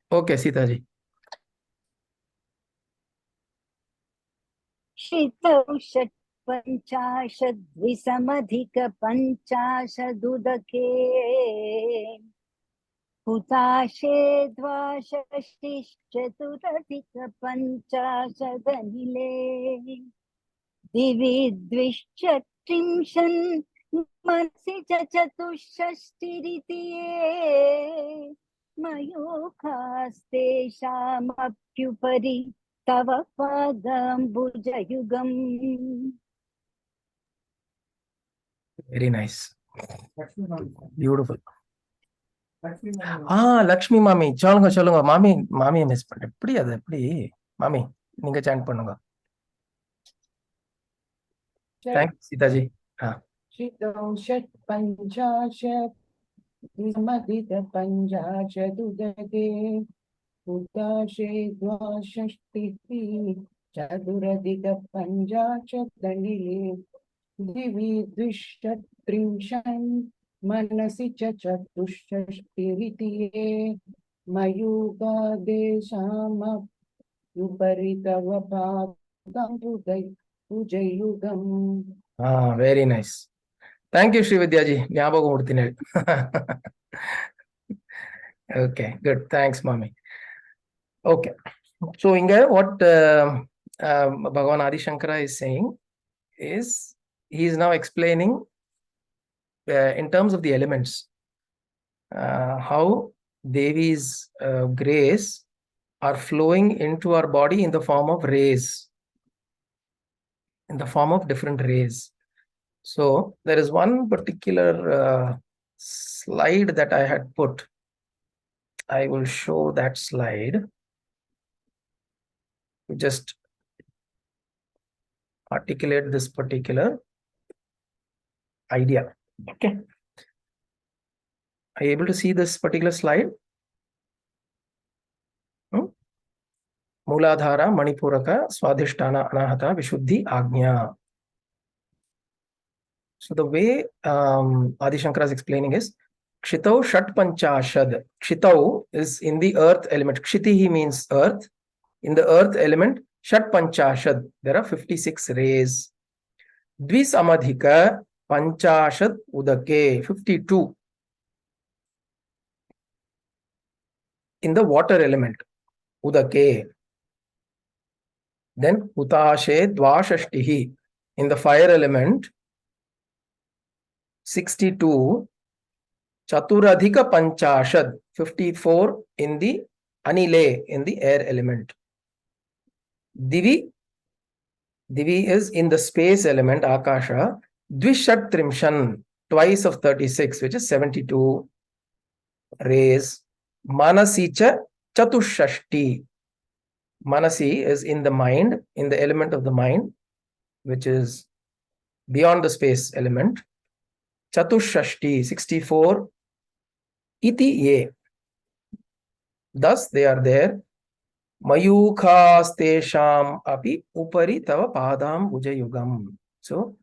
Okay, Sita ji. शितौ षट्पञ्चाशद्विसमधिकपञ्चाशदुदके हुताशे द्वाषष्टिश्चतुरधिकपञ्चाशदनिले दिवि द्विश्चत्रिंशन् मनसि च चतुष्षष्टिरिति ये मयूखास्तेषामप्युपरि तव पादाम्बुजयुगम्. Very nice. Beautiful. லக்ஷ்மி மாமி சொல்லுங்க சொல்லுங்க மாமி. மாமியை மிஸ் பண்ண எப்படி அது எப்படி மாமி நீங்க சாண்ட் பண்ணுங்க. தேங்க்ஸ் சீதாஜி. पञ्चाशदुदके हुताशे द्वाषष्टिः चतुरधिकपञ्चाशदनिले दिवि द्विषत्रिंशन् मनसि च चतुष्षष्टिरिति ये मयूगादेशामप्युपरि तव पादाम्बुजयुगम्. Very nice. Thank you, Sri Vidyaji. ஞாபகம் கொடுத்தினேன். Okay, good. Thanks, Mami. Okay. So, Inga, what Bhagavan Adi Shankara is saying is, he is now explaining in terms of the elements, how Devi's grace are flowing into our body in the form of rays, in the form of different rays. So there is one particular slide that I had put. I will show that slide. Just articulate this particular idea. Okay. Are you able to see this particular slide? Mooladhara, Manipuraka, Swadhisthana, Anahata, Vishuddhi, Agnya. So the way Adi Shankara is explaining is, Kshitau Shat Panchashad. Kshitau is in the earth element. Kshitihi means earth. In the earth element, Shat Panchashad, there are 56 rays. Dvisamadhika Panchashad Udake, 52. In the water element, Udake. Then Hutashe Dvashashtihi. In the fire element, 62. Chaturadhika Panchashad, 54 in the Anile, in the air element. Divi is in the space element, Akasha. Dvishat Trimshan, twice of 36, which is 72 rays. Manasicha Chatushashti. Manasi is in the mind, in the element of the mind, which is beyond the space element. Chatushashti, 64. Iti ye. Thus they are there. Mayukhastesham api upari tava padam bujayugam. So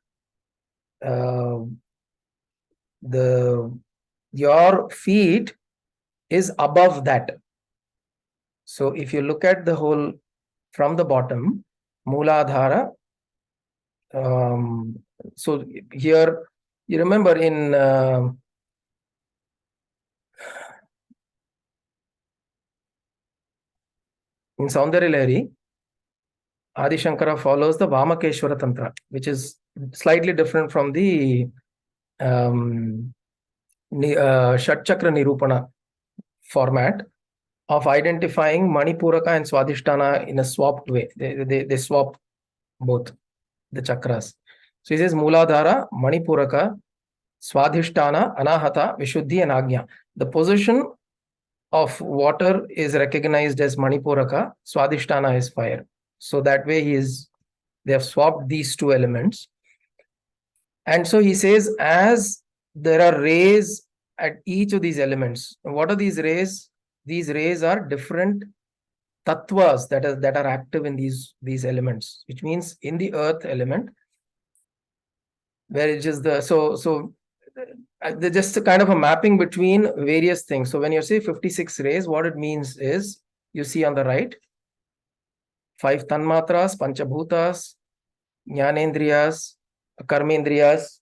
your feet is above that. So if you look at the whole from the bottom, Mooladhara. So here you remember in Saundarya Lahari, Adi Shankara follows the Vamakeshwara Tantra, which is slightly different from the Shat Chakra Nirupana format of identifying Manipuraka and Swadhisthana in a swapped way. They swap both the chakras. So he says Mooladhara, Manipuraka, Swadhisthana, Anahata, Vishuddhi, and Agnya. The position of water is recognized as Manipuraka, Swadhisthana is fire. So that way they have swapped these two elements. And so he says, as there are rays at each of these elements. What are these rays? These rays are different tattvas that are active in these elements, which means in the earth element, where it is the so just a kind of a mapping between various things. So when you say 56 rays, what it means is, you see on the right, 5 tanmatras, panchabhutas, jnanendriyas, karmendriyas,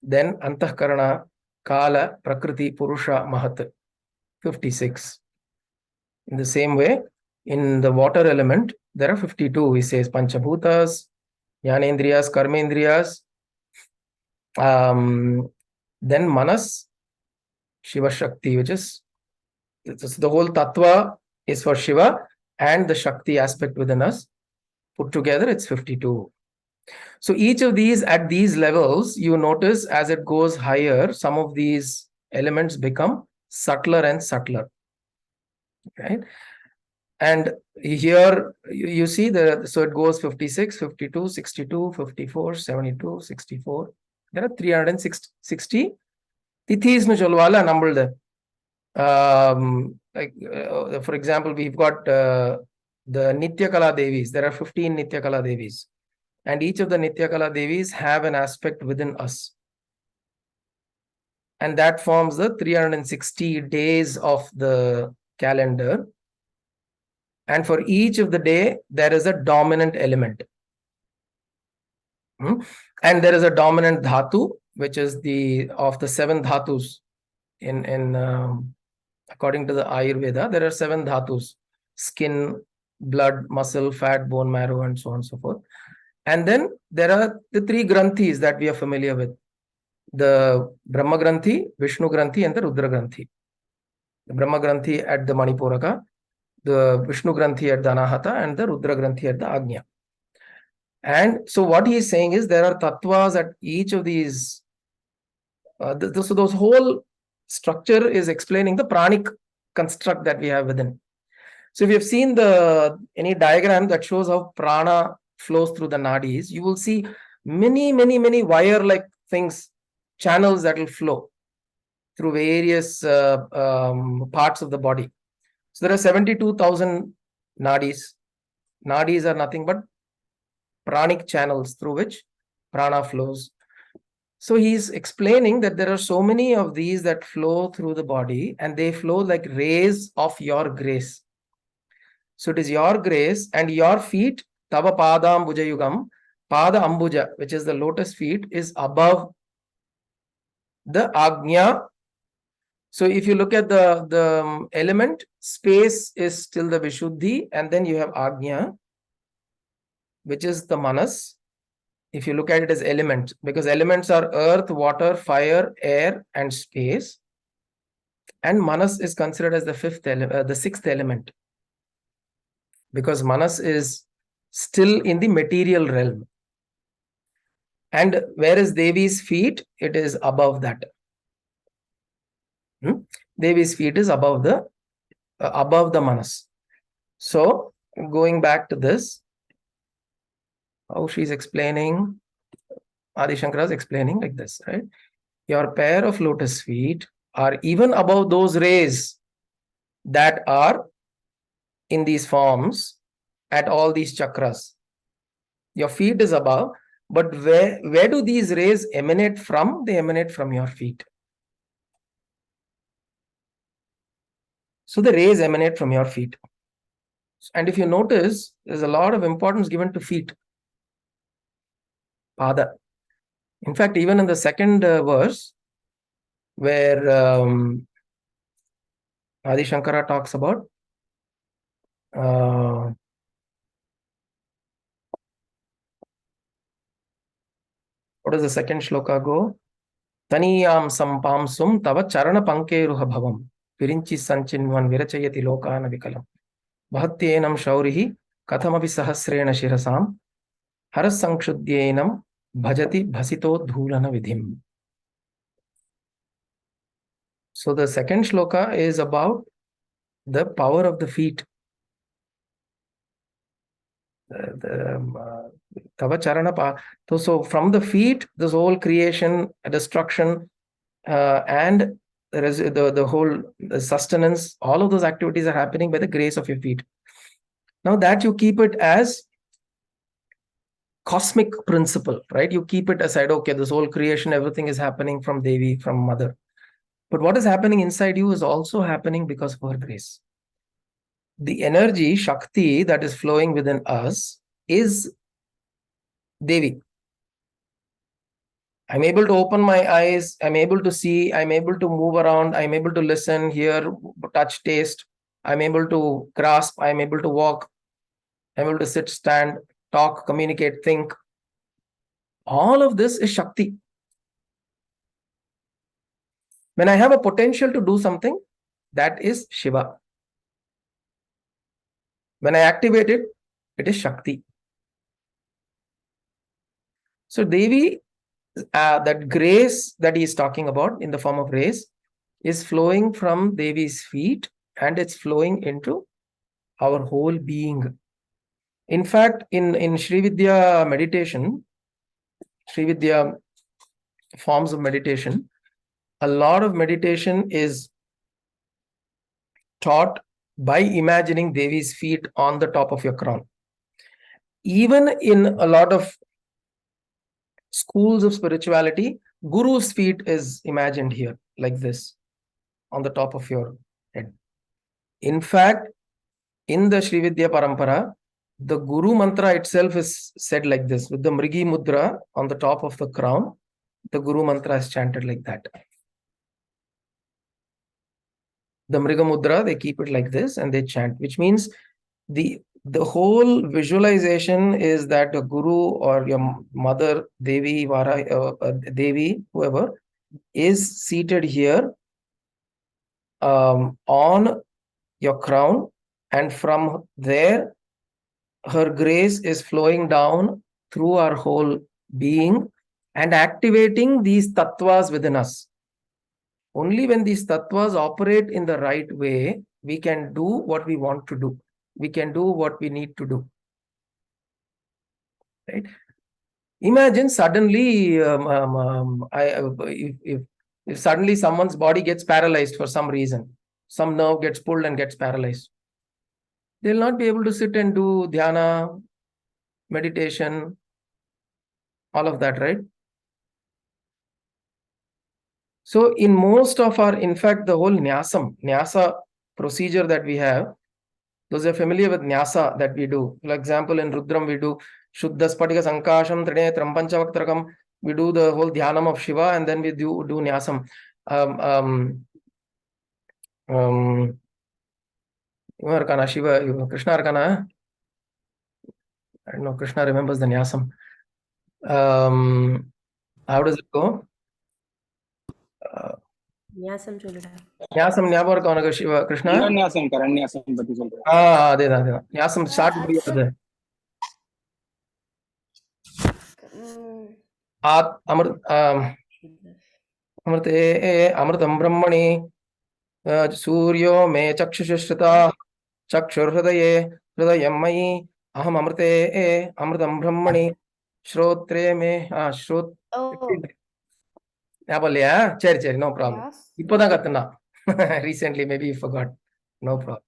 then antahkarana, kala, prakriti, purusha, mahat, 56. In the same way, in the water element, there are 52. He says panchabhutas, jnanendriyas, karmendriyas, then manas, Shiva Shakti, which is the whole tattva is for Shiva, and the Shakti aspect within us. Put together, it's 52. So each of these, at these levels, you notice as it goes higher, some of these elements become subtler and subtler. Right? And here you see so it goes 56, 52, 62, 54, 72, 64. There are 360 tithis nu solvala numbered. For example, we've got the Nitya Kala Devis. There are 15 Nitya Kala Devis. And each of the Nitya Kala Devis have an aspect within us. And that forms the 360 days of the calendar. And for each of the day, there is a dominant element. And there is a dominant dhatu, which is of the 7 dhatus. According to the Ayurveda, there are 7 dhatus: skin, blood, muscle, fat, bone marrow, and so on and so forth. And then there are the 3 granthis that we are familiar with: the Brahma Granthi, Vishnu Granthi, and the Rudra Granthi. The Brahma Granthi at the Manipuraka, the Vishnu Granthi at the Anahata, and the Rudra Granthi at the Agnya. And so what he is saying is there are tattvas at each of these. So those whole structure is explaining the pranic construct that we have within. So if you have seen any diagram that shows how prana flows through the nadis, you will see many wire-like things, channels that will flow through various parts of the body. So there are 72,000 nadis. Nadis are nothing but pranic channels through which prana flows. So he's explaining that there are so many of these that flow through the body, and they flow like rays of your grace. So it is your grace, and your feet, Tava Padam Bujayugam, Pada Ambuja, which is the lotus feet, is above the Agnya. So if you look at the element, space is still the Vishuddhi, and then you have Agnya, which is the Manas. If you look at it as elements, because elements are earth, water, fire, air, and space. And Manas is considered as the 6th element, because Manas is still in the material realm. And whereas Devi's feet, it is above that. Devi's feet is above the Manas. So going back to this, how she's explaining, Adi Shankara is explaining like this, right? Your pair of lotus feet are even above those rays that are in these forms at all these chakras. Your feet is above, but where do these rays emanate from? They emanate from your feet. So the rays emanate from your feet. And if you notice, there's a lot of importance given to feet. Pada. In fact, even in the second verse, where Adi Shankara talks about what does the second shloka go? Taniyam sampamsum tava charana pankeruha bhavam virinchi sanchinvan virachayati lokana vikalam bhattyenam shaurihi kathamapi sahasrena shirasam harasankshudyenam bhajati bhasito dhulana vidhim. So the second shloka is about the power of the feet. So from the feet, this whole creation, destruction, and the whole sustenance, all of those activities are happening by the grace of your feet. Now that you keep it as cosmic principle, right? You keep it aside. Okay, this whole creation, everything is happening from Devi, from Mother. But what is happening inside you is also happening because of her grace. The energy, Shakti, that is flowing within us is Devi. I'm able to open my eyes, I'm able to see, I'm able to move around, I'm able to listen, hear, touch, taste, I'm able to grasp, I'm able to walk, I'm able to sit, stand, talk, communicate, think. All of this is Shakti. When I have a potential to do something, that is Shiva. When I activate it, it is Shakti. So Devi, that grace that he is talking about in the form of rays, is flowing from Devi's feet and it's flowing into our whole being. In fact, in Sri Vidya meditation, Sri Vidya forms of meditation, a lot of meditation is taught by imagining Devi's feet on the top of your crown. Even in a lot of schools of spirituality, Guru's feet is imagined here like this on the top of your head. In fact, in the Sri Vidya Parampara, the Guru mantra itself is said like this, with the Mrigi Mudra on the top of the crown. The Guru mantra is chanted like that. The Mriga Mudra, they keep it like this and they chant, which means the whole visualization is that a Guru or your mother, Devi, Devi, whoever, is seated here on your crown, and from there, her grace is flowing down through our whole being and activating these tattvas within us. Only when these tattvas operate in the right way, we can do what we want to do. We can do what we need to do. Right? Imagine suddenly, if suddenly someone's body gets paralyzed for some reason, some nerve gets pulled and gets paralyzed, they'll not be able to sit and do dhyana, meditation, all of that, right? So in most of our, in fact, the whole nyasa procedure that we have, those are familiar with nyasa that we do. For example, in Rudram, we do Shuddha Spatika Sankasham Trinetram Panchavaktarakam. We do the whole dhyanam of Shiva and then we do nyasam. Arkana, Shiva, Krishna Arcana. I don't know, Krishna remembers the nyasam. How does it go? न्यासम சொல்லுடா ஞாசம் ஞாபகம் இருக்கா உனக்கு சிவ கிருஷ்ணா? கரண்யாசம் பத்தி சொல்றேன். அதேதான் ஞாசம் start எப்படி வருது? அமிர்தே அமிர்தம் பிரம்மணி சூர்யோ மே சக்ஷுஷ்ருதா சக்ஷுர்ஹதயே ஹிருதயம் மயி அஹம் அமிர்தே அமிர்தம் பிரம்மணி ஸ்ரோத்ரே மே ஞாபகம் இல்லையா? சரி நோ ப்ராப்ளம். இப்போதான் கத்துனா recently maybe you forgot. No problem.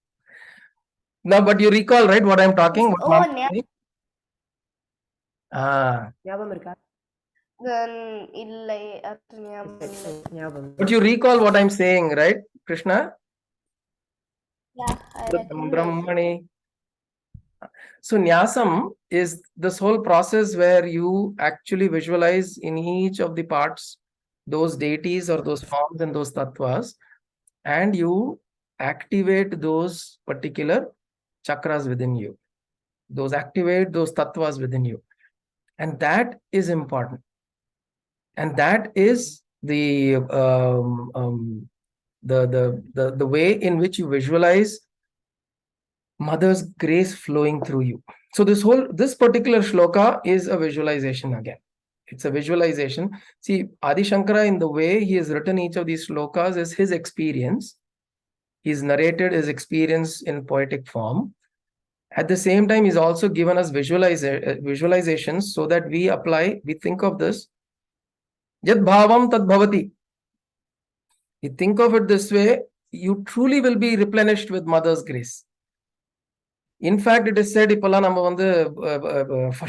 No, but you recall, right, what I'm talking? ஞாபகம் இருக்கா? இல்லை ஞாபகம். But you recall what I'm saying, right, Krishna? Yeah, I Brahmani. So nyasam is this whole process where you actually visualize in each of the parts those deities or those forms and those tattvas, and you activate those particular chakras within you. Activate those tattvas within you. And that is important. And that is the way in which you visualize Mother's grace flowing through you. So this particular shloka is a visualization again. It's a visualization. See, Adi Shankara, in the way he has written each of these shlokas, is his experience. He's narrated his experience in poetic form. At the same time, he's also given us visualizations so that we apply, we think of this. Yad bhavam tad bhavati. You think of it this way, you truly will be replenished with Mother's grace. In fact, it is said இப்பெல்லாம் நம்ம வந்து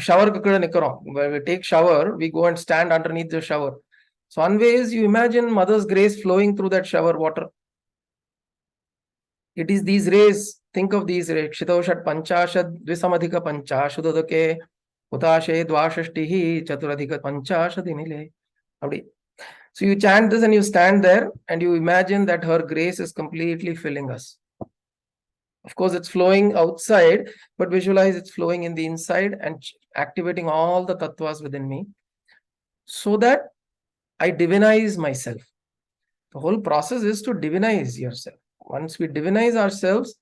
ஷவருக்கு கீழே நிக்கிறோம். When we take shower, we go and stand underneath the shower. So always you imagine Mother's grace flowing through that shower water. It is these rays. Think of these rays. Kshitoshat panchashad dvisamadhika panchashudadake utashe dvashashtihi chaturadhika panchashadinile. So you chant this and you stand there and you imagine that her grace is completely filling us. Of course, it's flowing outside, but visualize it's flowing in the inside and activating all the tattvas within me so that I divinize myself. The whole process is to divinize yourself. Once we divinize ourselves,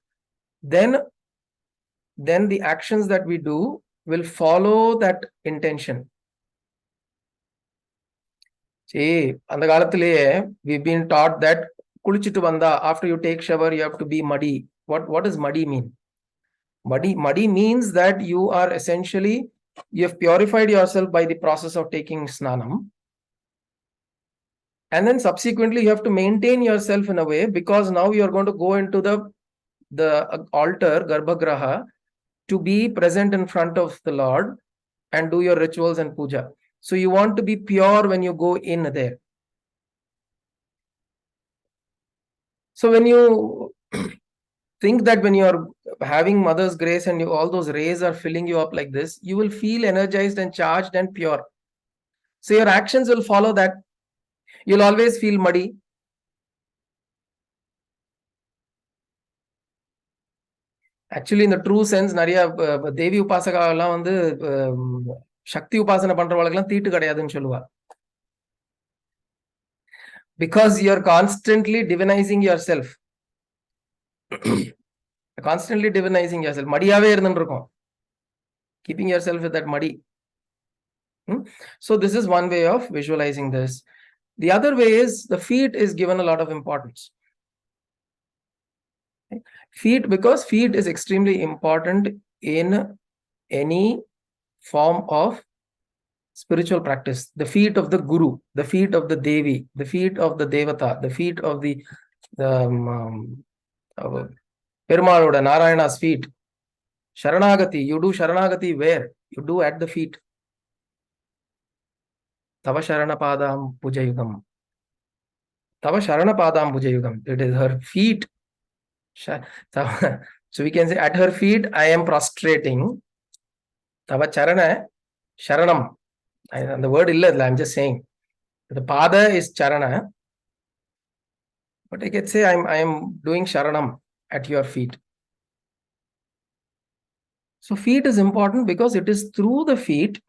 then the actions that we do will follow that intention. See, அந்த காலத்திலேயே we've been taught that குளிச்சிட்டு வந்தா after you take shower you have to be muddy. What does muddy mean? Muddy means that you are essentially, you have purified yourself by the process of taking snanam. And then subsequently you have to maintain yourself in a way, because now you are going to go into the altar, Garbhagraha, to be present in front of the Lord and do your rituals and puja. So you want to be pure when you go in there. So when you think that when you are having Mother's grace and all those rays are filling you up like this, you will feel energized and charged and pure. So your actions will follow that. You'll always feel muddy. Actually, in the true sense, நிறைய தேவி உபாசகாலாம் வந்து சக்தி உபாசனை பண்றவங்களுக்குலாம் தீட்டு கிடையாதுன்னு சொல்லுவா. Because you're constantly divinizing yourself. Constantly divinizing yourself. மடியாவே இருந்துருக்கும். Keeping yourself with that muddy. So this is one way of visualizing this. The other way is the feet is given a lot of importance. Feet, because feet is extremely important in any form of spiritual practice. The feet of the Guru, the feet of the Devi, the feet of the Devata, the feet of the Perumaloda, Narayana's feet. Sharanagati, you do Sharanagati where? You do at the feet. Tava Sharanapadam Pujayugam. Tava Sharanapadam Pujayugam. It is her feet. So we can say at her feet I am prostrating. Tava Charana Sharanam. And the word illa, I'm just saying. The pada is Charana. But I can say I am doing Sharanam at your feet. So feet is important because it is through the feet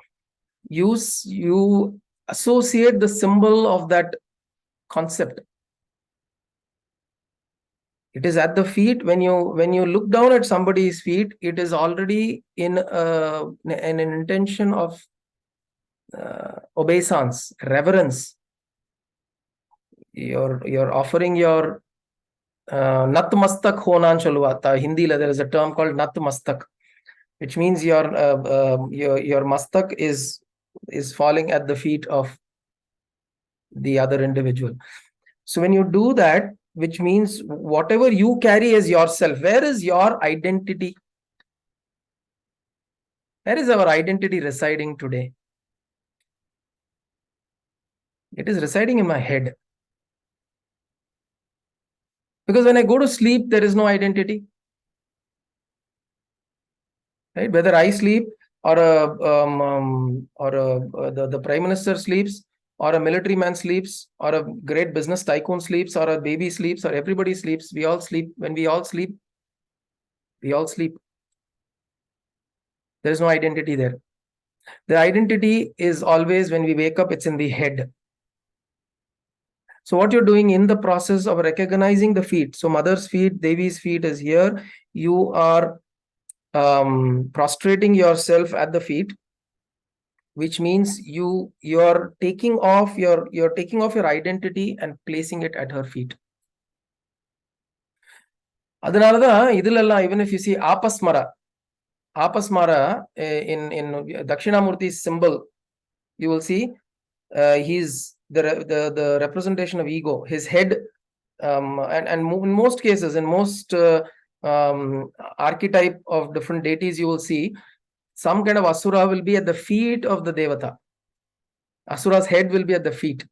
you associate the symbol of that concept. It is at the feet. When you look down at somebody's feet, it is already in an intention of obeisance, reverence. You're offering your natmastak honan chalwata. Hindi there is a term called natmastak, which means your mastak is falling at the feet of the other individual. So when you do that, which means whatever you carry as yourself, where is your identity? Where is our identity residing today? It is residing in my head. Because when I go to sleep, there is no identity. Right? Whether I sleep or the Prime Minister sleeps, or a military man sleeps, or a great business tycoon sleeps, or a baby sleeps, or everybody sleeps. We all sleep. When we all sleep, we all sleep. There is no identity there. The identity is always when we wake up, it's in the head. So what you're doing in the process of recognizing the feet, so Mother's feet, Devi's feet is here. You are prostrating yourself at the feet, which means you're taking off your identity and placing it at her feet. Adhanalada idilalla, even if you see apasmara in Dakshinamurti's symbol, you will see he's the representation of ego. His head, and in most cases, in most archetype of different deities, you will see some kind of asura will be at the feet of the devata. Asura's head will be at the feet.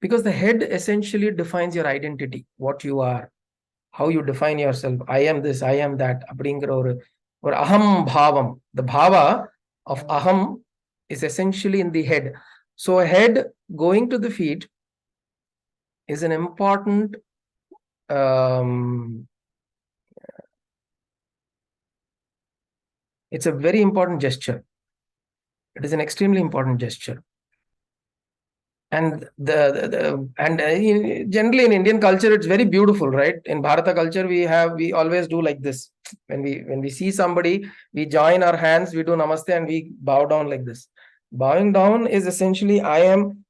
Because the head essentially defines your identity, what you are, how you define yourself. I am this, I am that. Or aham bhavam. The bhava of aham is essentially in the head. So a head going to the feet is an important it's a very important gesture. It is an extremely important gesture. And generally in Indian culture, it's very beautiful, right? In Bharata culture, we always do like this. When we see somebody, we join our hands, we do namaste, and we bow down like this. Bowing down is essentially I am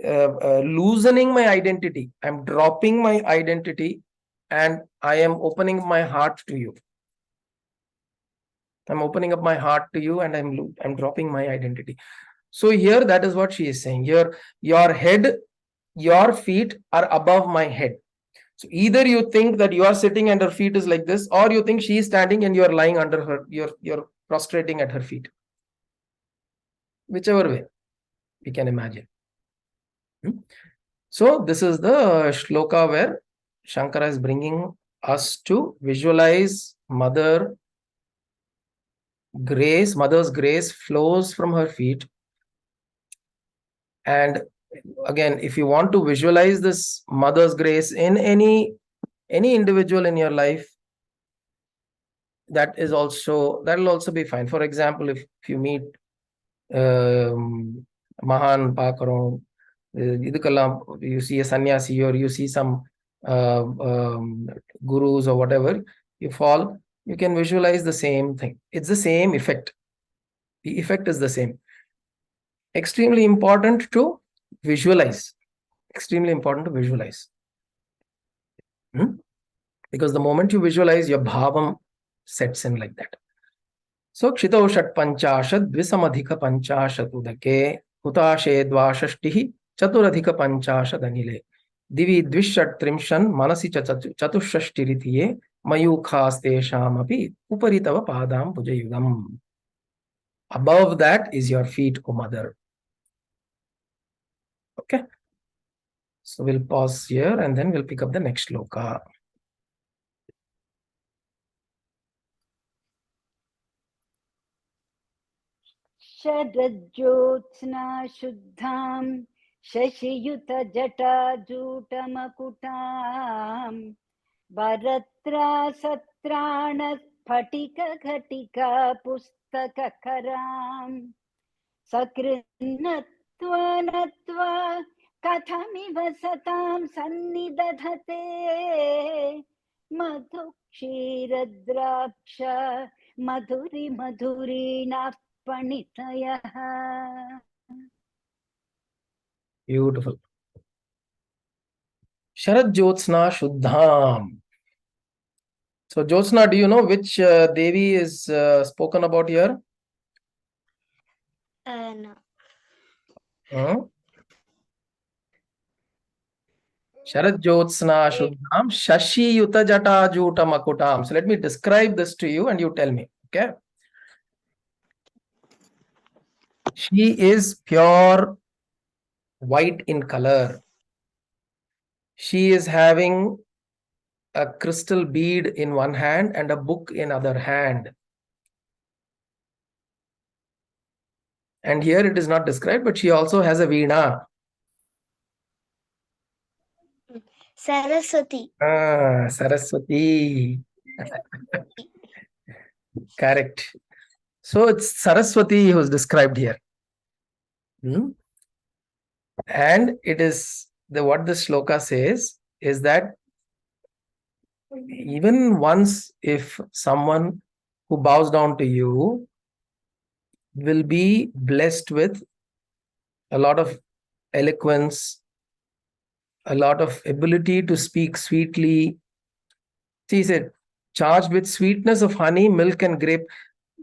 loosening my identity. I'm dropping my identity, and I am opening my heart to you. I'm opening up my heart to you, and I'm dropping my identity. So here, that is what she is saying. Here, your head, your feet are above my head. So either you think that you are sitting and her feet is like this, or you think she is standing and you are lying under her, you're prostrating at her feet. Whichever way we can imagine. So this is the shloka where Shankara is bringing us to visualize mother's grace flows from her feet. And again, if you want to visualize this mother's grace in any individual in your life, that will also be fine. For example, if you meet Mahan Pakaram, you see a sannyasi or you see some gurus or whatever, you can visualize the same thing. It's the same effect. The effect is the same. Extremely important to visualize. Extremely important to visualize. Because the moment you visualize, your bhavam sets in like that. So, Kshito Shat Panchashad Dvisamadhika Panchashad Udake Hutashe Dvashashtihi Chaturadhika Panchashad Anile Divi Dvishat Trimshan Manasi Chatushashtiritiye Mayukhastesham Api Uparitava Padam Pujayugam. Above that is your feet, O mother. Okay. So we'll pause here and then we'll pick up the next shloka. शरज्योत्स्ना शुद्धां शशियुत जटाजूटमकुटां भरत्रासत्राण स्फटिक घटिका पुस्तककरां सकृन्नत्वा नत्वा कथमिव सतां सन्निदधते मधु क्षीरद्राक्ष मधुरि मधुरीणाः panitayah. Beautiful. Sharad Jyotsna Shuddham. So Jyotsna, do you know which Devi is spoken about here? No. Sharad Jyotsna Shuddham Shashi Yuta Jata Juta Makutam. So let me describe this to you and you tell me. Okay. She is pure white in color. She is having a crystal bead in one hand and a book in other hand. And here it is not described, but she also has a veena. Saraswati. Saraswati. Correct. So it's Saraswati who's described here. And it is what the shloka says is that even once if someone who bows down to you will be blessed with a lot of eloquence, a lot of ability to speak sweetly. She said, charged with sweetness of honey, milk and grape,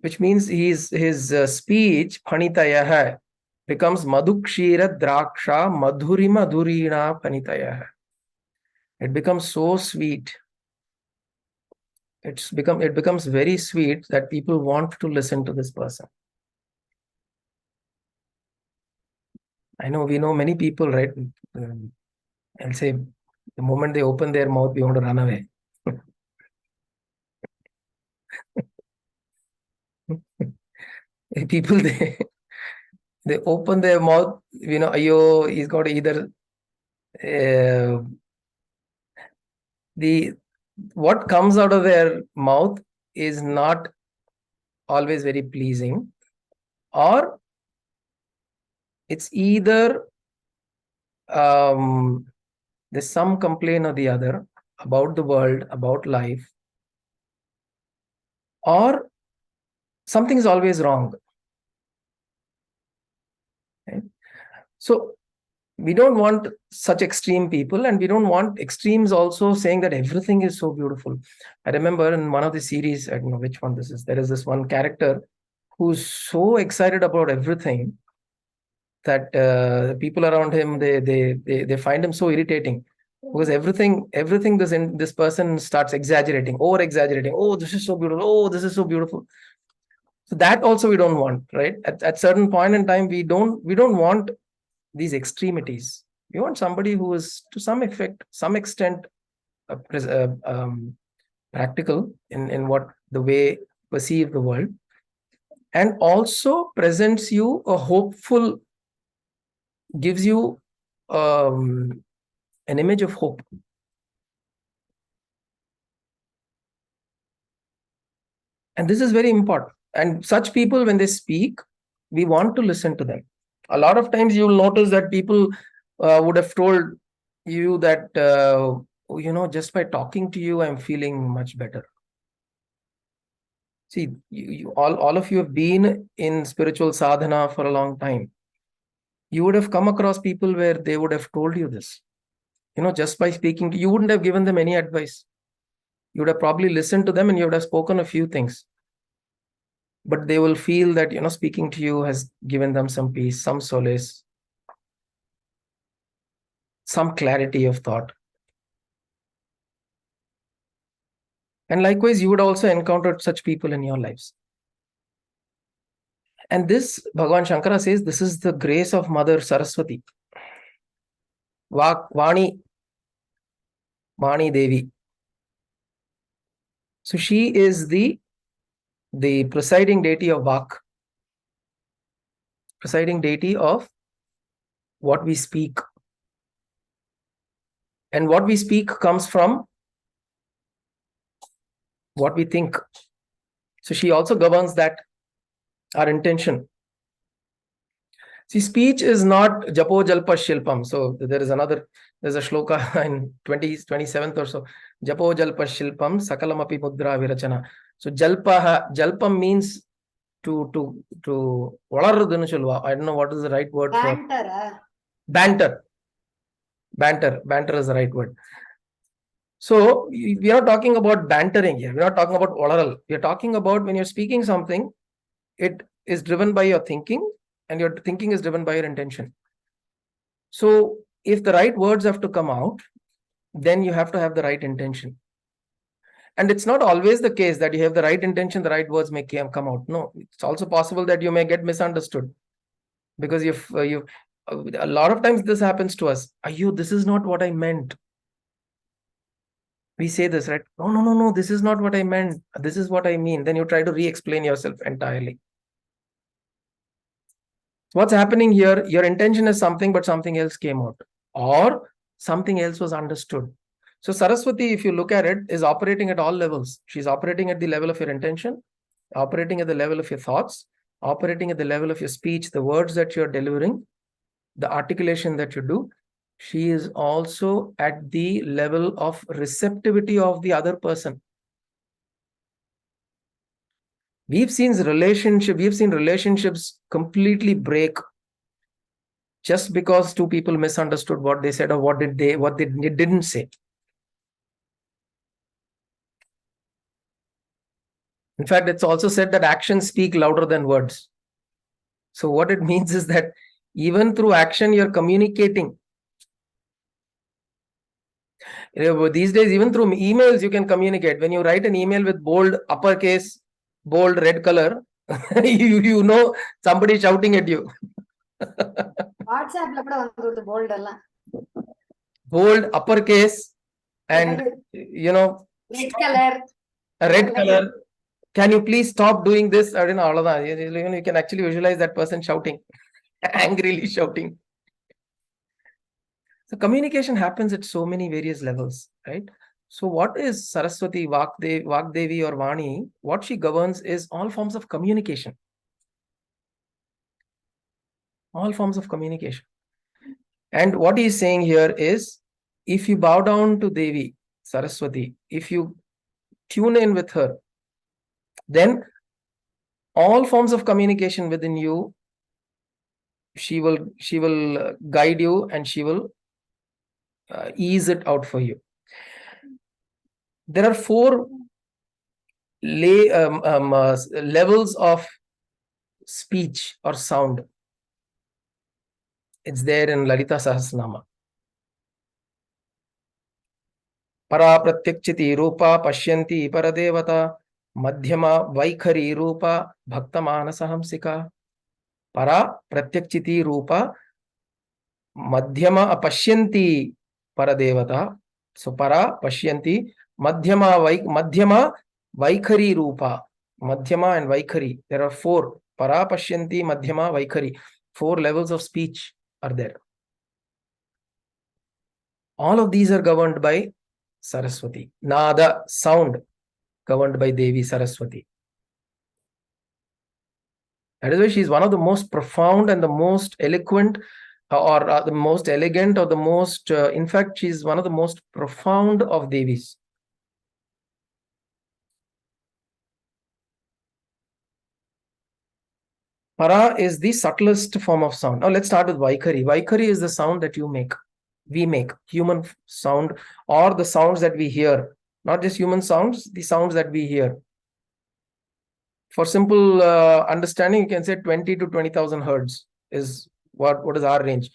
which means his speech, panitayah, becomes madhukshira draksha madhuri madhurina panitayah. It becomes so sweet. it becomes very sweet that people want to listen to this person. I know, we know many people, right? I'll say the moment they open their mouth, we want to run away. People, they open their mouth, he's got either what comes out of their mouth is not always very pleasing, or it's either there's some complaint or the other about the world, about life, or something is always wrong. Right? So we don't want such extreme people, and we don't want extremes also saying that everything is so beautiful. I remember in one of the series, I don't know which one this is, there is this one character who's so excited about everything that the people around him, they find him so irritating, because everything this person starts exaggerating, over exaggerating. Oh, this is so beautiful. Oh, this is so beautiful. So that also we don't want, right? At certain point in time, we don't want these extremities. We want somebody who is to some extent practical in what the way perceive the world, and also presents you a hopeful, gives you an image of hope. And this is very important. And such people, when they speak, we want to listen to them. A lot of times you will notice that people would have told you that, just by talking to you, I'm feeling much better. See, all of you have been in spiritual sadhana for a long time. You would have come across people where they would have told you this. Just by speaking, you wouldn't have given them any advice. You would have probably listened to them and you would have spoken a few things. But they will feel that, speaking to you has given them some peace, some solace, some clarity of thought. And likewise, you would also encounter such people in your lives. And this, Bhagavan Shankara says, this is the grace of Mother Saraswati. Vani Devi. So she is the presiding deity of Vak, presiding deity of what we speak. And what we speak comes from what we think. So she also governs that, our intention. See, speech is not Japo Jalpa Shilpam. So there's a shloka in 27th or so. Japo Jalpa Shilpam Sakalamapi Mudra Virachana. So Jalpam means to Valarudunu Shilva. I don't know what is the right word for banter. Banter is the right word. So we are not talking about bantering here. We're not talking about oral. We are talking about when you're speaking something, it is driven by your thinking, and your thinking is driven by your intention. So if the right words have to come out, then you have to have the right intention. And it's not always the case that you have the right intention, the right words may come out. No, it's also possible that you may get misunderstood, because a lot of times this happens to us. This is not what I meant. We say this, right? No, this is not what I meant. This is what I mean. Then you try to re-explain yourself entirely. What's happening here? Your intention is something, but something else came out, or something else was understood. So Saraswati, if you look at it, is operating at all levels. She's operating at the level of your intention, operating at the level of your thoughts, operating at the level of your speech, the words that you're delivering, the articulation that you do. She is also at the level of receptivity of the other person. We've seen relationships completely break just because two people misunderstood what they said, or what they didn't say. In fact, it's also said that actions speak louder than words. So what it means is that even through action, you're communicating. These days, even through emails, you can communicate. When you write an email with bold uppercase, bold red color, you know somebody shouting at you. வாட்ஸ்அப்ல கூட வந்து bolt எல்லாம் Bold uppercase and red colour a red color. Can you please stop doing this? I don't know. All of that. You can actually visualize that person shouting, angrily shouting. So communication happens at so many various levels, right? So what is Saraswati, Vagdevi or Vani? What she governs is all forms of communication. All forms of communication. And what he is saying here is, if you bow down to Devi, Saraswati, if you tune in with her, then all forms of communication within you, she will guide you and she will ease it out for you. There are 4 levels of speech or sound. It's there in Lalita Sahasranama. Para pratyakchiti rupa pashyanti paradevata madhyama vaikhari rupa bhakta manasahamsika. Para pratyakchiti rupa madhyama pashyanti paradevata. So para pashyanti madhyama vaikhari rupa. Madhyama and vaikhari. There are 4. Para pashyanti madhyama vaikhari. 4 levels of speech are there. All of these are governed by Saraswati. Nada, sound, governed by Devi Saraswati. That is why she is one of the most profound and the most eloquent or the most elegant or the most, in fact, she is one of the most profound of Devis. Para is the subtlest form of sound. Now let's start with Vaikhari. Vaikhari is the sound that you make. We make human sound or the sounds that we hear. Not just human sounds, the sounds that we hear. For simple understanding, you can say 20 to 20,000 hertz is what is our range.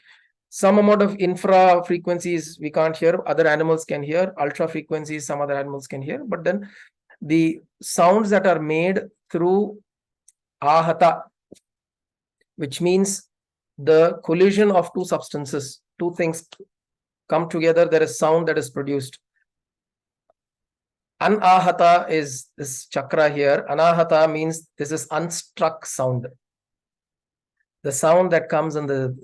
Some amount of infra frequencies we can't hear, other animals can hear. Ultra frequencies, some other animals can hear. But then the sounds that are made through ahata, which means the collision of 2 substances, 2 things come together, there is sound that is produced. Anahata is this chakra here. Anahata means this is unstruck sound. The sound that comes in the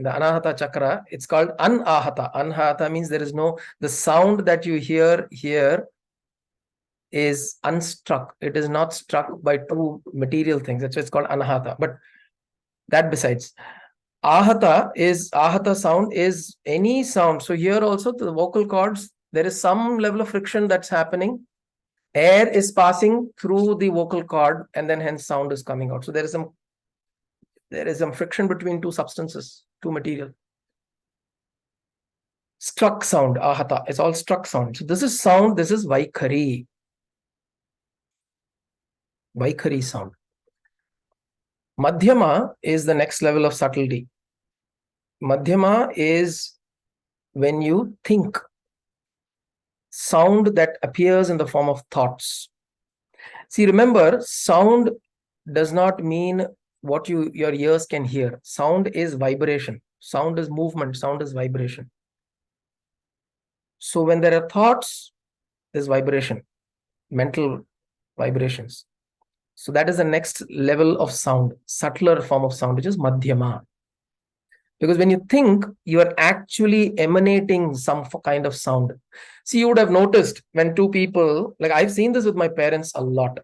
Anahata chakra, it's called Anahata. Anahata means there is no, the sound that you hear here is unstruck. It is not struck by 2 material things. That's why it's called Anahata. But that besides, ahata sound is any sound. So here also the vocal cords, there is some level of friction that's happening. Air is passing through the vocal cord and then hence sound is coming out. So there is some friction between 2 substances, 2 material. Struck sound, ahata, it's all struck sound. So this is sound, this is Vaikhari. Vaikhari sound. Madhyama is the next level of subtlety. Madhyama is when you think. Sound that appears in the form of thoughts. See, remember, sound does not mean what your ears can hear. Sound is vibration. Sound is movement. Sound is vibration. So when there are thoughts, there's vibration, mental vibrations. So that is the next level of sound, subtler form of sound, which is madhyama. Because when you think, you are actually emanating some kind of sound. See, you would have noticed when 2 people, like I've seen this with my parents a lot.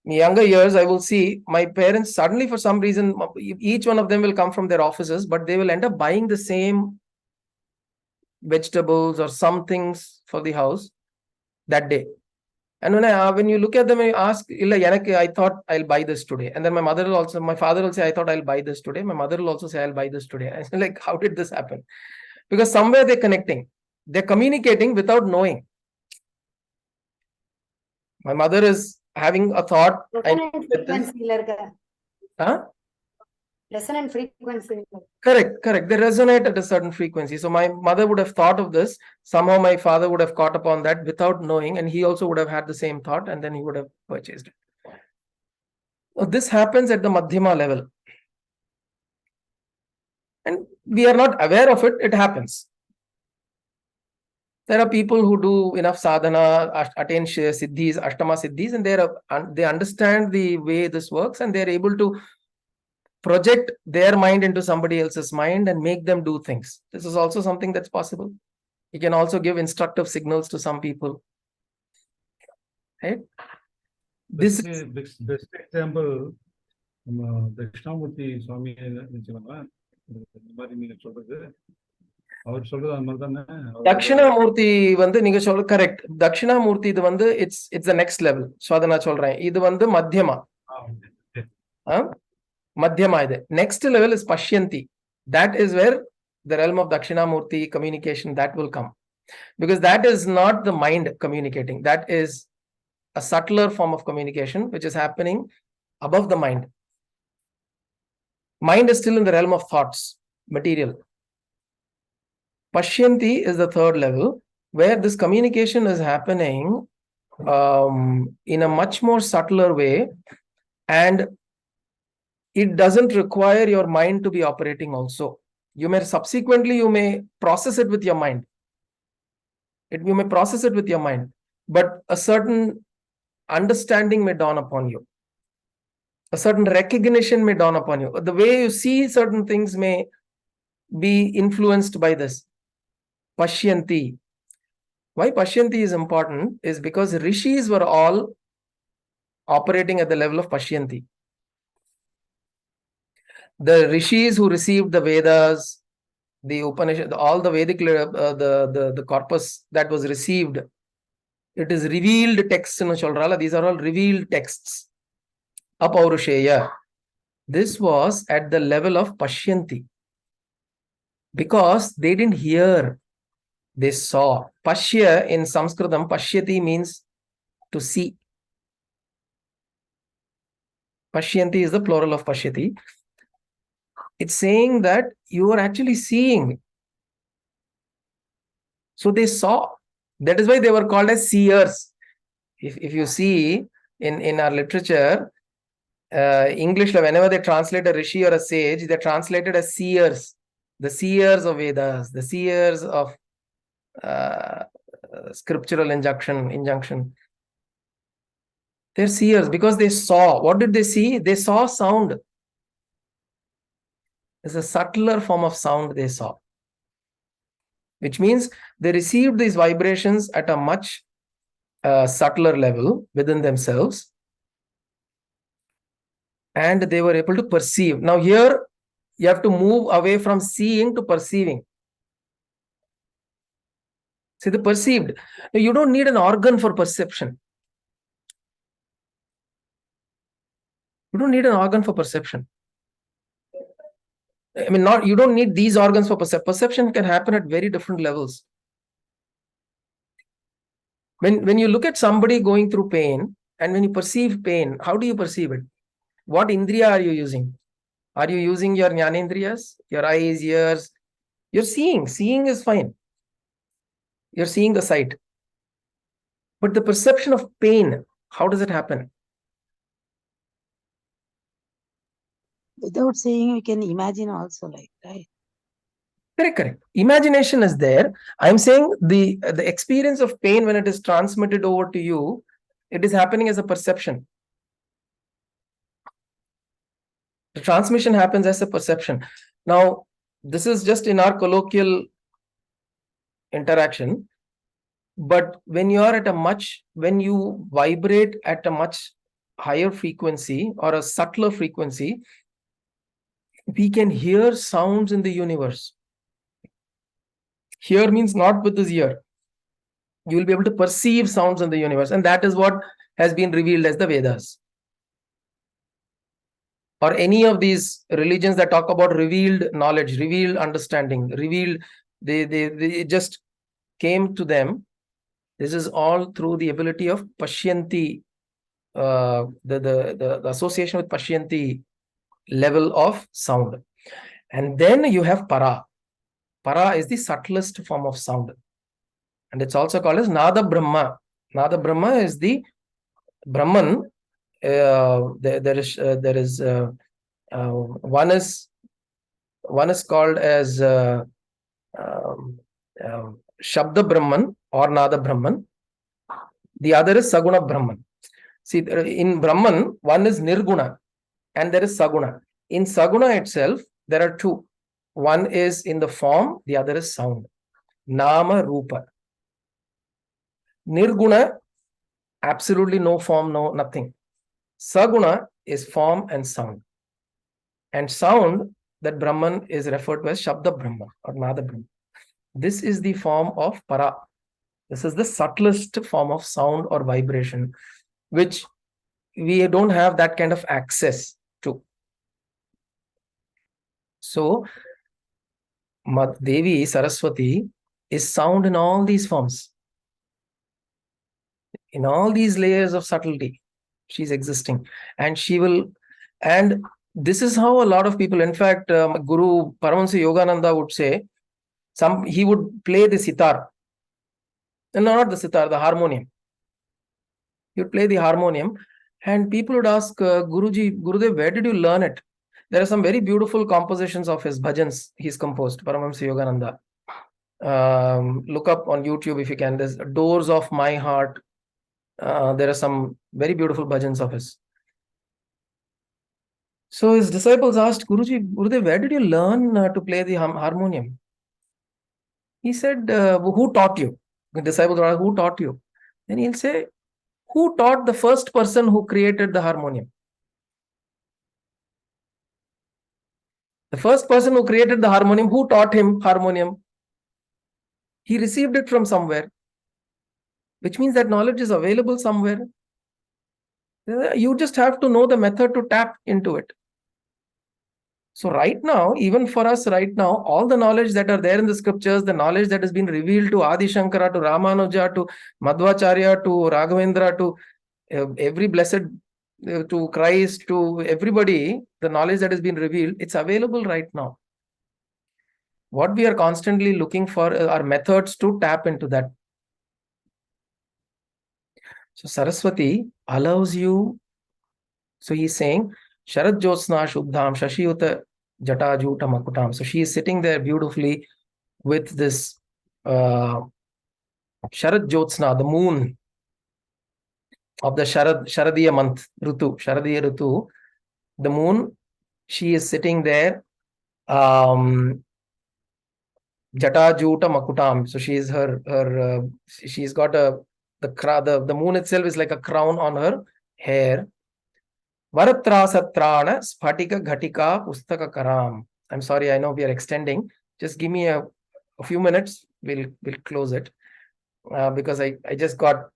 In younger years, I will see my parents suddenly, for some reason, each one of them will come from their offices, but they will end up buying the same vegetables or some things for the house that day. And when you look at them and you ask, I thought I'll buy this today. And then my father will say, I thought I'll buy this today. My mother will also say, I'll buy this today. I say, like, how did this happen? Because somewhere they're connecting. They're communicating without knowing. My mother is having a thought. frequency-ல இருக்க Huh? Resonant frequency. Correct. They resonate at a certain frequency. So my mother would have thought of this. Somehow my father would have caught upon that without knowing, and he also would have had the same thought, and then he would have purchased it. So this happens at the Madhyama level. And we are not aware of it, it happens. There are people who do enough sadhana, attain siddhis, ashtama siddhis, and they understand the way this works, and they're able to project their mind into somebody else's mind and make them do things. This is also something that's possible. You can also give instructive signals to some people. Right? This best example, Dakshinamurthy சுவாமி நினைச்சவங்க இந்த மாதிரி நீங்க சொல்றது அவர் சொல்றது அந்த மாதிரி தானே. தட்சிணாமூர்த்தி வந்து நீங்க சொல்ற கரெக்ட். தட்சிணாமூர்த்தி இது வந்து it's the next level. So அதை நான் சொல்றேன். இது வந்து மத்தியமா. மத்தியமா இது. Next level is Pashyanti. That is where the realm of Dakshinamurti communication that will come. Because that is not the mind communicating. That is a subtler form of communication which is happening above the mind. Mind is still in the realm of thoughts, material. Pashyanti is the third level where this communication is happening in a much more subtler way, and it doesn't require your mind to be operating also. You may process it with your mind. You may process it with your mind, but a certain understanding may dawn upon you. A certain recognition may dawn upon you. The way you see certain things may be influenced by this. Pashyanti. Why Pashyanti is important is because rishis were all operating at the level of Pashyanti. The rishis who received the Vedas, the Upanishad, all the Vedic, the corpus that was received, it is revealed texts in Cholrala. These are all revealed texts. Apaurusheya. This was at the level of Pashyanti. Because they didn't hear, they saw. Pashya in Sanskritam, Pashyati means to see. Pashyanti is the plural of Pashyati. It's saying that you are actually seeing. So they saw. That is why they were called as seers. If you see in our literature, English, whenever they translate a rishi or a sage, they're translated as seers. The seers of Vedas, the seers of scriptural injunction. They're seers because they saw. What did they see? They saw sound. It's a subtler form of sound they saw. Which means they received these vibrations at a much subtler level within themselves. And they were able to perceive. Now here, you have to move away from seeing to perceiving. See, the perceived. Now, you don't need an organ for perception. You don't need an organ for perception. I mean, you don't need these organs for perception. Perception can happen at very different levels. When you look at somebody going through pain, and when you perceive pain, how do you perceive it? What indriya are you using? Are you using your jnanendriyas, your eyes, ears? You're seeing. Seeing is fine. You're seeing the sight. But the perception of pain, how does it happen? Without seeing, we can imagine also, like, right? Correct. Imagination is there. I'm saying the experience of pain, when it is transmitted over to you, it is happening as a perception. The transmission happens as a perception. Now, this is just in our colloquial interaction. But when you vibrate at a much higher frequency or a subtler frequency, we can hear sounds in the universe. Hear means not with this ear. You will be able to perceive sounds in the universe. And that is what has been revealed as the Vedas. Or any of these religions that talk about revealed knowledge, revealed understanding, revealed, they just came to them. This is all through the ability of Pashyanti, the association with Pashyanti level of sound. And then you have para. Para is the subtlest form of sound. And it's also called as Nada Brahma. Nada Brahma is the Brahman. There is one is called as Shabda Brahman or Nada Brahman. The other is Saguna Brahman. See, in Brahman, one is Nirguna and there is Saguna. In Saguna itself, there are two. One is in the form, the other is sound. Nama Rupa. Nirguna, absolutely no form, no nothing. Saguna is form and sound. And sound, that Brahman is referred to as Shabda Brahma or Nada Brahma. This is the form of para. This is the subtlest form of sound or vibration, which we don't have that kind of access to. So, Devi Saraswati is sound in all these forms. In all these layers of subtlety, she's existing. And she will, and this is how a lot of people, in fact, Guru Paramahansa Yogananda would say, he would play the sitar. No, not the sitar, the harmonium. He would play the harmonium, and people would ask, Gurudev, where did you learn it? There are some very beautiful compositions of his bhajans he's composed, Paramahamsa Yogananda. Look up on YouTube if you can. There's Doors of My Heart. There are some very beautiful bhajans of his. So his disciples asked, Gurudev, where did you learn to play the harmonium? He said, who taught you? The disciples asked, who taught you? Then he'll say, who taught the first person who created the harmonium? The first person who created the harmonium, who taught him harmonium? He received it from somewhere, which means that knowledge is available somewhere. You just have to know the method to tap into it. So right now, even for us right now, all the knowledge that are there in the scriptures, the knowledge that has been revealed to Adi Shankara, to Ramanuja, to Madhvacharya, to Raghavendra, to every blessed, to Christ, to everybody, the knowledge that has been revealed, it's available right now. What we are constantly looking for are methods to tap into that. So Saraswati allows you. So he's saying, Sharad Jyotsna Shubdham Shashiyuta Jatajuta Makutam. So she is sitting there beautifully with this Sharad Jyotsna, the moon of the Sharadiya month, Sharadiya Ritu, the moon, she is sitting there, Jatajuta Makutam. So she is she's got the moon itself is like a crown on her hair. Varatrasatrana Sphatika Ghatika Pustaka Karam. I'm sorry, I know we are extending. Just give me a few minutes. We'll close it. Because I just got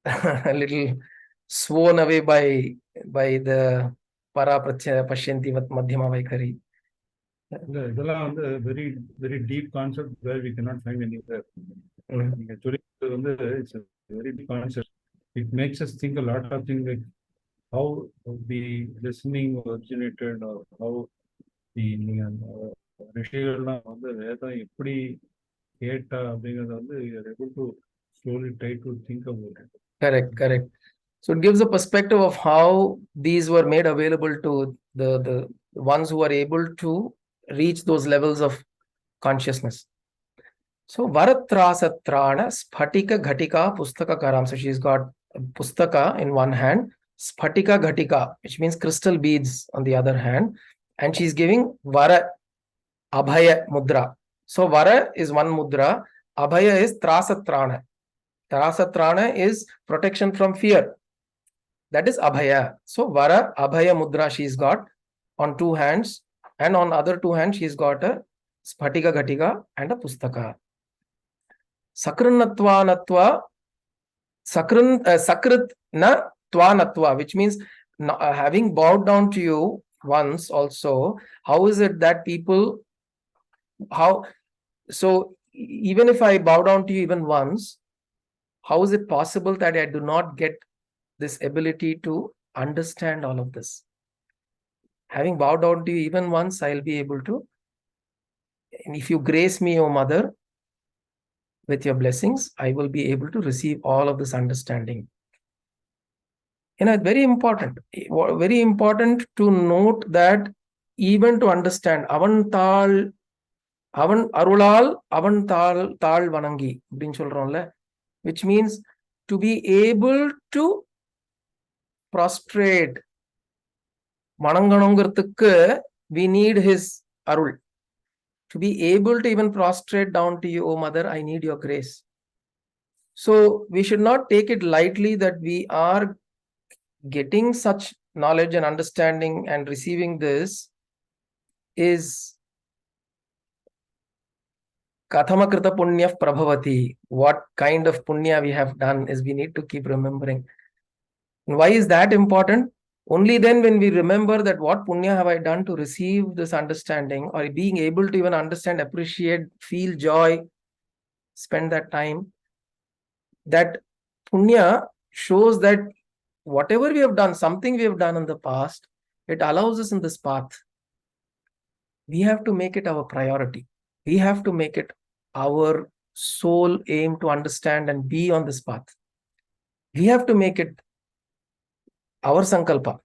a little sworn away by the Para Pashyanti Madhyama Vaikhari. இதெல்லாம் வந்து very very deep concept where we cannot find anywhere. நீங்க சொல்லிட்டு வந்து it's a very deep concept. It makes us think a lot of things like how the listening originated or how the ரிஷிகள்லாம் வந்து வேதம் எப்படி கேட்டா அப்படிங்கறத வந்து we are able to slowly try to think about it. Correct. So it gives a perspective of how these were made available to the ones who are able to reach those levels of consciousness. So Varatrasatrana Sphatika Ghatika Pustaka Karam. So she's got Pustaka in one hand, Sphatika Ghatika, which means crystal beads on the other hand, and she's giving Vara Abhaya Mudra. So Vara is one mudra, Abhaya is Trasatrana. Trasatrana is protection from fear. That is Abhaya. So Vara Abhaya Mudra she's got on two hands, and on other two hands she's got a Sphatika Ghatika and a Pustaka. Sakrinatvanatva Sakrit na Tvanatva, which means having bowed down to you once also, how is it that people, so even if I bow down to you even once, how is it possible that I do not get this ability to understand all of this? Having bowed down to you even once, I'll be able to. And if you grace me, O Mother, with your blessings, I will be able to receive all of this understanding. Very important to note that even to understand, avan arulal, avan tal vanangi, which means to be able to prostrate. We need his arul. To be able to even prostrate down to you, O Mother, I need your grace. So we should not take it lightly that we are getting such knowledge and understanding and receiving this is Kathamakrita punya prabhavati. What kind of punya we have done is we need to keep remembering. And why is that important? Only then when we remember that what punya have I done to receive this understanding, or being able to even understand, appreciate, feel joy, spend that time, that punya shows that whatever we have done, something we have done in the past, it allows us in this path. We have to make it our priority. We have to make it our sole aim to understand and be on this path. We have to make it our sankalpa,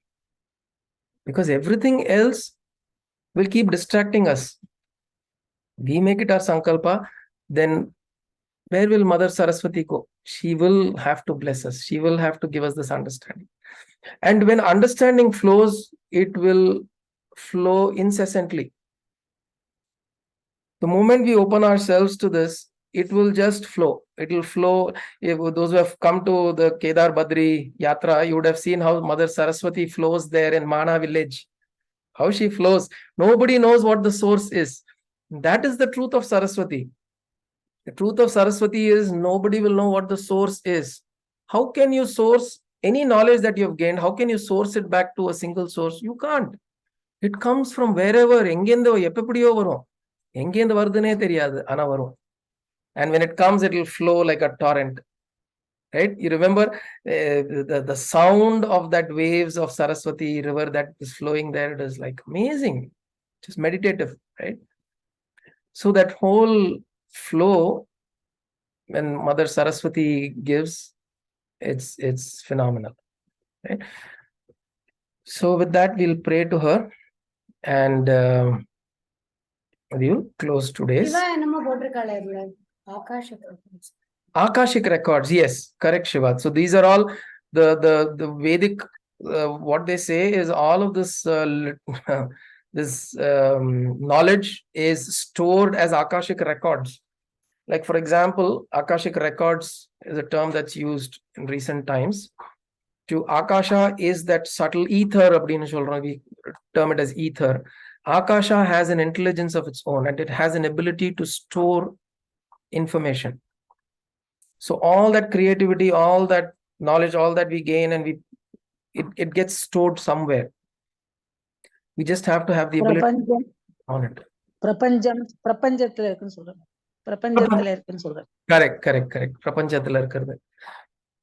because everything else will keep distracting us. We make it our sankalpa, then where will Mother Saraswati go? She will have to bless us. She will have to give us this understanding. And when understanding flows, it will flow incessantly. The moment we open ourselves to this, it will just flow. It will flow. If those who have come to the Kedar Badri Yatra, you would have seen how Mother Saraswati flows there in Mana village. How she flows. Nobody knows what the source is. That is the truth of Saraswati. The truth of Saraswati is nobody will know what the source is. How can you source any knowledge that you have gained? How can you source it back to a single source? You can't. It comes from wherever. And when it comes, it will flow like a torrent. Right? You remember the sound of that waves of Saraswati river that is flowing there. It is like amazing. Just meditative, right? So that whole flow, when Mother Saraswati gives, it's phenomenal. Right? So with that, we'll pray to her, and we'll close today's. Akashic records, yes, correct, Shiva. So these are all the Vedic. What they say is all of this this knowledge is stored as Akashic records. Like, for example, Akashic records is a term that's used in recent times. To Akasha is that subtle ether, we term it as ether. Akasha has an intelligence of its own, and it has an ability to store information. So all that creativity, all that knowledge, all that we gain, and it gets stored somewhere. We just have to have the ability on it. Correct. Prapanchathila irukkiradhu.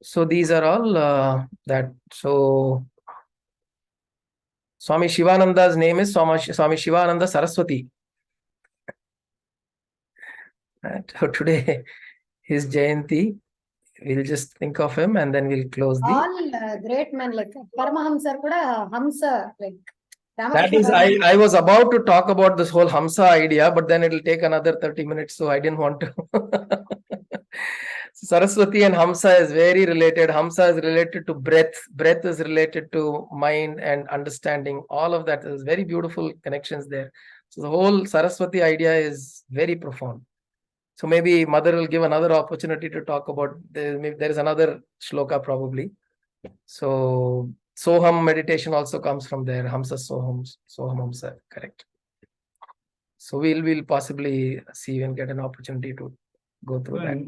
So these are all that. So Swami Shivananda's name is Swami Shivananda Saraswati. So today, his Jayanti, we'll just think of him and then we'll close the. All great men like Paramahamsa kuda Hamsa like. That is, I was about to talk about this whole Hamsa idea, but then it'll take another 30 minutes, so I didn't want to. Saraswati and Hamsa is very related. Hamsa is related to breath. Breath is related to mind and understanding. All of that is very beautiful connections there. So the whole Saraswati idea is very profound. So maybe Mother will give another opportunity to talk about. There is another shloka probably. So Soham meditation also comes from there. Hamsa Soham Hamsa, correct. So we'll possibly see and get an opportunity to go through that.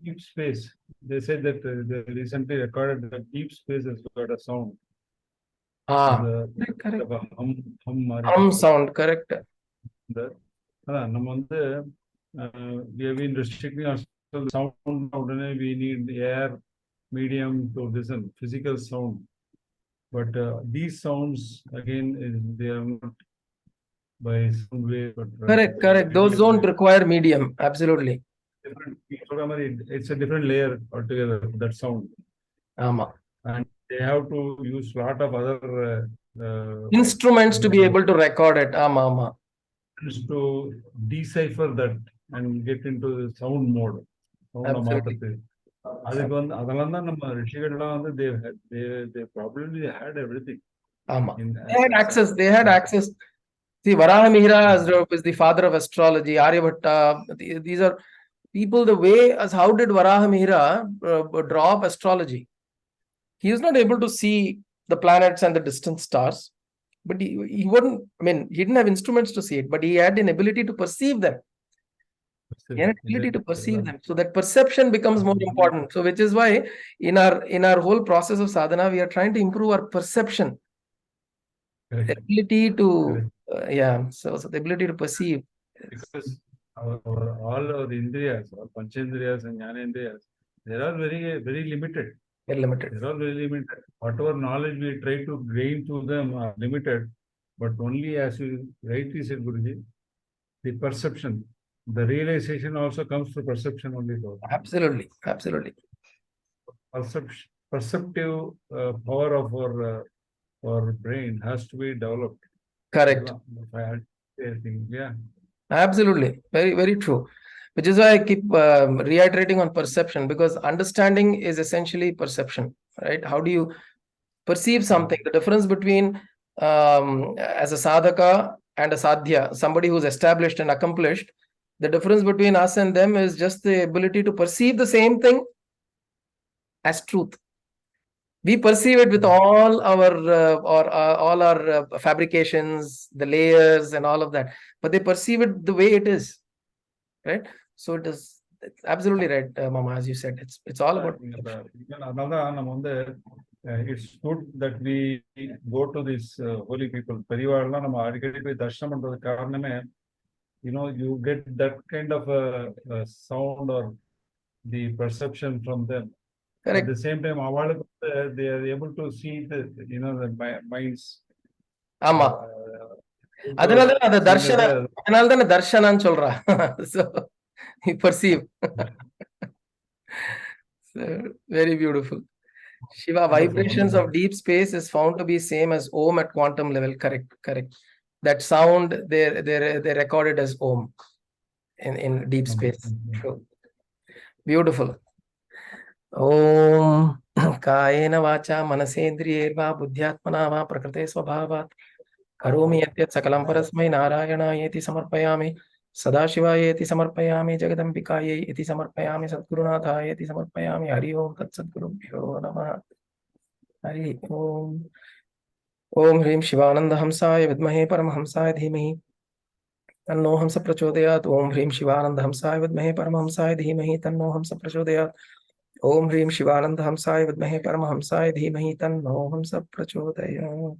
Deep space. They said that they recently recorded that deep space has got a sound. Correct. Hum sound, correct. we have been restricting ourselves sound. We need the air medium to listen, physical sound. But these sounds again, they are not by some way, but Correct. Those don't require medium. Absolutely. different. It's a different layer altogether. That sound, Ama. and they have to use a lot of other Instruments to be able to record it. Ama. to decipher that and get into the sound mode. Absolutely. அதுக்கு வந்து அதெல்லாம் தான் நம்ம ரிஷிகள்லாம் வந்து they probably had everything. Ama. They had access. See, Varahamihira is the father of astrology. Aryabhatta. These are people. The way as how did Varahamihira draw up astrology? He was not able to see the planets and the distant stars, but he wouldn't. I mean, he didn't have instruments to see it, but he had an ability to perceive them. He had an ability to perceive them. So that perception becomes more important. So which is why in our whole process of sadhana, we are trying to improve our perception. The ability to so the ability to perceive. Because all our indriyas, our panchendriyas and jnanendriyas, they are very limited. Very limited. They are very limited. Whatever knowledge we try to gain through them are limited, but only, as you rightly said, Guruji, the perception, the realization also comes through perception only. Absolutely. Perceptive power of our brain has to be developed. Correct. Yeah. Absolutely. Very true. Which is why I keep reiterating on perception, because understanding is essentially perception, right? How do you perceive something? The difference between as a sadhaka and a sadhya, somebody who's established and accomplished, the difference between us and them is just the ability to perceive the same thing as truth. We perceive it with all our all our fabrications, the layers and all of that, but they perceive it the way it is, right? So it's absolutely right, Mama, as you said, it's all about it's good that we go to these holy people. Perivaarla nama adikadi poi darshanam pandradhu kaaraname, you get that kind of a sound or the perception from them. correct. At the same time, they are able to see the minds. Ama. அதனால அந்த தர்ஷனான்னு சொல்றா. So you perceive. So, very beautiful. Shiva, vibrations of deep space is found to be same as Om at quantum level. Correct. That sound they recorded as Om in deep space. True. Beautiful. Om Kayena vacha manasendriyerva buddhyatmana va prakrite swabhavat karomi yatyat sakalam parasmai narayanaayeti samarpayami sadashivayeti samarpayami jagadambikayeti samarpayami sadgurunathayeti samarpayami hari om tat sadgurubhyo namah. Hari om. Om Hrim Shivananda Hamsaya Vidmahe Paramhamsaya Dhimahi Tanno Hamsa Prachodayat. Om Hrim Shivananda Hamsaya Vidmahe Paramhamsaya Dhimahi Tanno Hamsa Prachodayat. Om Hrim Shivananda Hamsaya Vidmahe Paramhamsaya Dhimahi Tanno Hamsa Prachodayat.